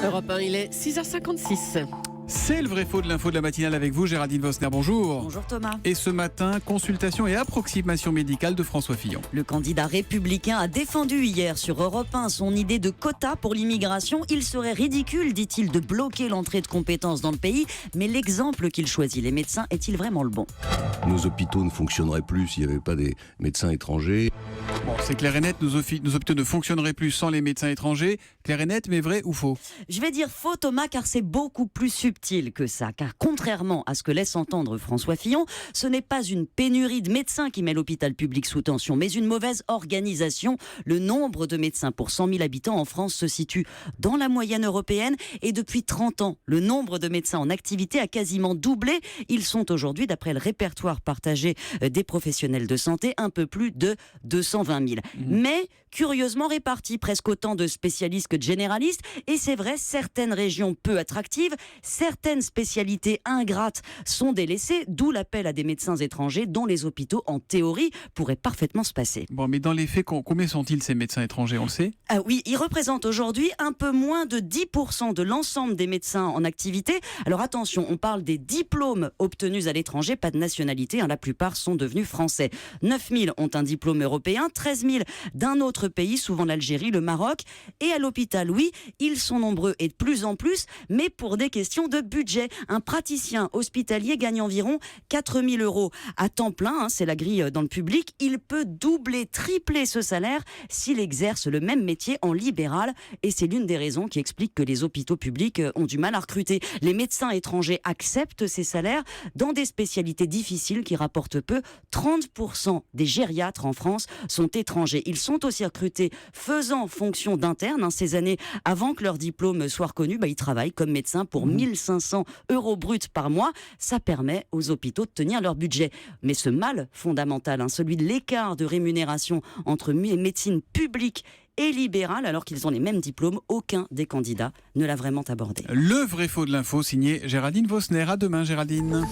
Europe 1, il est 6h56. C'est le vrai faux de l'info de la matinale avec vous, Géraldine Vosner, bonjour. Bonjour Thomas. Et ce matin, consultation et approximation médicale de François Fillon. Le candidat républicain a défendu hier sur Europe 1 son idée de quota pour l'immigration. Il serait ridicule, dit-il, de bloquer l'entrée de compétences dans le pays. Mais l'exemple qu'il choisit, les médecins, est-il vraiment le bon ? Nos hôpitaux ne fonctionneraient plus s'il n'y avait pas des médecins étrangers. Bon, c'est clair et net, nos hôpitaux ne fonctionneraient plus sans les médecins étrangers. Clair et net, mais vrai ou faux ? Je vais dire faux Thomas, car c'est beaucoup plus subtil que ça. Car contrairement à ce que laisse entendre François Fillon, ce n'est pas une pénurie de médecins qui met l'hôpital public sous tension, mais une mauvaise organisation. Le nombre de médecins pour 100 000 habitants en France se situe dans la moyenne européenne. Et depuis 30 ans, le nombre de médecins en activité a quasiment doublé. Ils sont aujourd'hui, d'après le répertoire partagé des professionnels de santé, un peu plus de 220 000. Mais curieusement répartis, presque autant de spécialistes que de généralistes. Et c'est vrai, certaines régions peu attractives, certaines spécialités ingrates sont délaissées, d'où l'appel à des médecins étrangers dont les hôpitaux, en théorie, pourraient parfaitement se passer. Bon, mais dans les faits, combien sont-ils ces médecins étrangers, on le sait ? Ah oui, ils représentent aujourd'hui un peu moins de 10% de l'ensemble des médecins en activité. Alors attention, on parle des diplômes obtenus à l'étranger, pas de nationalité, la plupart sont devenus français. 9 000 ont un diplôme européen, 13 000 d'un autre pays, souvent l'Algérie, le Maroc. Et à l'hôpital, oui, ils sont nombreux et de plus en plus, mais pour des questions de budget. Un praticien hospitalier gagne environ 4 000 euros à temps plein, c'est la grille dans le public. Il peut doubler, tripler ce salaire s'il exerce le même métier en libéral. Et c'est l'une des raisons qui explique que les hôpitaux publics ont du mal à recruter. Les médecins étrangers acceptent ces salaires dans des spécialités difficiles qui rapportent peu. 30% des gériatres en France sont étrangers. Ils sont aussi recrutés faisant fonction d'interne. Ces années avant que leur diplôme soit reconnu, ils travaillent comme médecins pour 1 500 euros bruts par mois. Ça permet aux hôpitaux de tenir leur budget. Mais ce mal fondamental, celui de l'écart de rémunération entre médecine publique et libérale, alors qu'ils ont les mêmes diplômes, aucun des candidats ne l'a vraiment abordé. Le vrai faux de l'info, signé Géraldine Vosner. À demain, Géraldine.